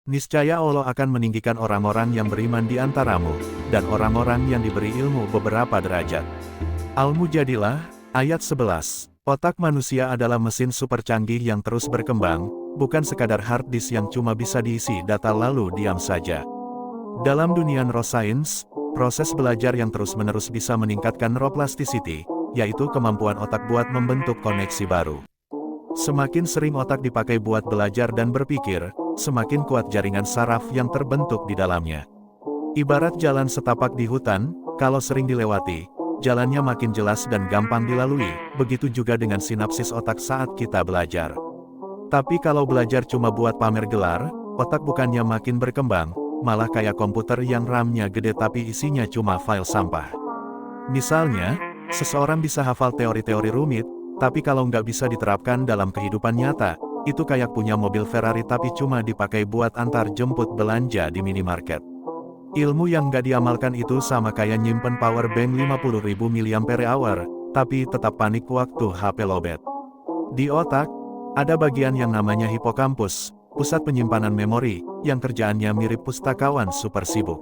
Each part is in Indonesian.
Niscaya Allah akan meninggikan orang-orang yang beriman di antaramu, dan orang-orang yang diberi ilmu beberapa derajat. Al-Mujadilah, ayat 11. Otak manusia adalah mesin super canggih yang terus berkembang, bukan sekadar hard disk yang cuma bisa diisi data lalu diam saja. Dalam dunia neuroscience, proses belajar yang terus-menerus bisa meningkatkan neuroplasticity, yaitu kemampuan otak buat membentuk koneksi baru. Semakin sering otak dipakai buat belajar dan berpikir, semakin kuat jaringan saraf yang terbentuk di dalamnya. Ibarat jalan setapak di hutan, kalau sering dilewati, jalannya makin jelas dan gampang dilalui, begitu juga dengan sinapsis otak saat kita belajar. Tapi kalau belajar cuma buat pamer gelar, otak bukannya makin berkembang, malah kayak komputer yang RAM-nya gede tapi isinya cuma file sampah. Misalnya, seseorang bisa hafal teori-teori rumit, tapi kalau nggak bisa diterapkan dalam kehidupan nyata, itu kayak punya mobil Ferrari tapi cuma dipakai buat antar jemput belanja di minimarket. Ilmu yang nggak diamalkan itu sama kayak nyimpen power bank 50.000 mAh, tapi tetap panik waktu HP lowbat. Di otak, ada bagian yang namanya hipokampus, pusat penyimpanan memori, yang kerjaannya mirip pustakawan super sibuk.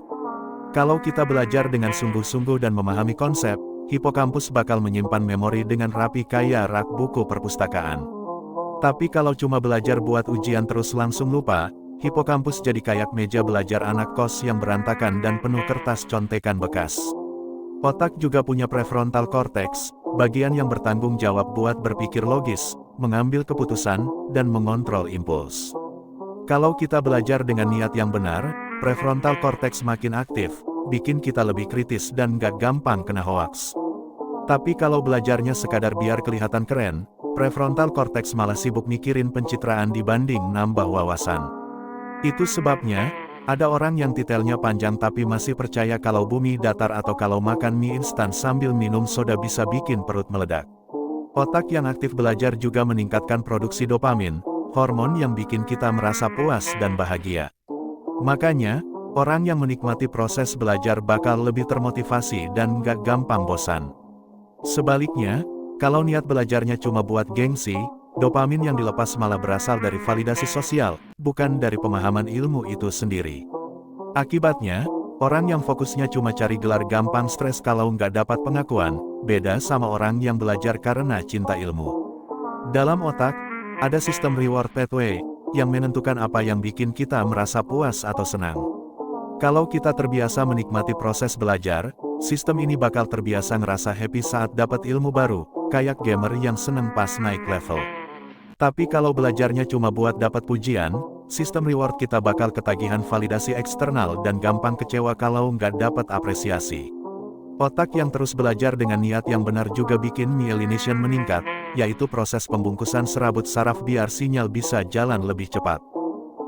Kalau kita belajar dengan sungguh-sungguh dan memahami konsep, hipokampus bakal menyimpan memori dengan rapi kayak rak buku perpustakaan. Tapi kalau cuma belajar buat ujian terus langsung lupa, hipokampus jadi kayak meja belajar anak kos yang berantakan dan penuh kertas contekan bekas. Otak juga punya prefrontal cortex, bagian yang bertanggung jawab buat berpikir logis, mengambil keputusan, dan mengontrol impuls. Kalau kita belajar dengan niat yang benar, prefrontal cortex makin aktif, bikin kita lebih kritis dan gak gampang kena hoaks. Tapi kalau belajarnya sekadar biar kelihatan keren, prefrontal cortex malah sibuk mikirin pencitraan dibanding nambah wawasan. Itu sebabnya, ada orang yang titelnya panjang tapi masih percaya kalau bumi datar atau kalau makan mie instan sambil minum soda bisa bikin perut meledak. Otak yang aktif belajar juga meningkatkan produksi dopamin, hormon yang bikin kita merasa puas dan bahagia. Makanya, orang yang menikmati proses belajar bakal lebih termotivasi dan gak gampang bosan. Sebaliknya, kalau niat belajarnya cuma buat gengsi, dopamin yang dilepas malah berasal dari validasi sosial, bukan dari pemahaman ilmu itu sendiri. Akibatnya, orang yang fokusnya cuma cari gelar gampang stres kalau nggak dapat pengakuan, beda sama orang yang belajar karena cinta ilmu. Dalam otak, ada sistem reward pathway, yang menentukan apa yang bikin kita merasa puas atau senang. Kalau kita terbiasa menikmati proses belajar, sistem ini bakal terbiasa ngerasa happy saat dapat ilmu baru, kayak gamer yang seneng pas naik level. Tapi kalau belajarnya cuma buat dapat pujian, sistem reward kita bakal ketagihan validasi eksternal dan gampang kecewa kalau nggak dapat apresiasi. Otak yang terus belajar dengan niat yang benar juga bikin myelination meningkat, yaitu proses pembungkusan serabut saraf biar sinyal bisa jalan lebih cepat.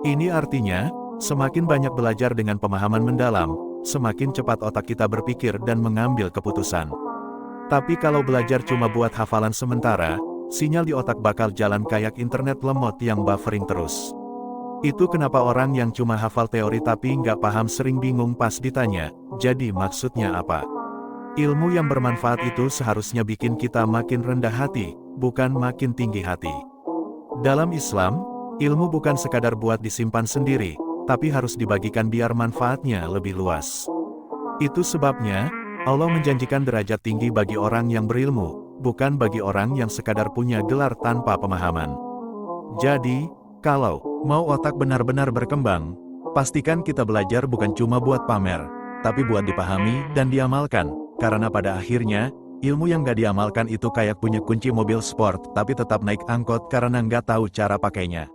Ini artinya, semakin banyak belajar dengan pemahaman mendalam, semakin cepat otak kita berpikir dan mengambil keputusan. Tapi kalau belajar cuma buat hafalan sementara, sinyal di otak bakal jalan kayak internet lemot yang buffering terus. Itu kenapa orang yang cuma hafal teori tapi nggak paham sering bingung pas ditanya, jadi maksudnya apa? Ilmu yang bermanfaat itu seharusnya bikin kita makin rendah hati, bukan makin tinggi hati. Dalam Islam, ilmu bukan sekadar buat disimpan sendiri, tapi harus dibagikan biar manfaatnya lebih luas. Itu sebabnya, Allah menjanjikan derajat tinggi bagi orang yang berilmu, bukan bagi orang yang sekadar punya gelar tanpa pemahaman. Jadi, kalau mau otak benar-benar berkembang, pastikan kita belajar bukan cuma buat pamer, tapi buat dipahami dan diamalkan, karena pada akhirnya, ilmu yang gak diamalkan itu kayak punya kunci mobil sport tapi tetap naik angkot karena nggak tahu cara pakainya.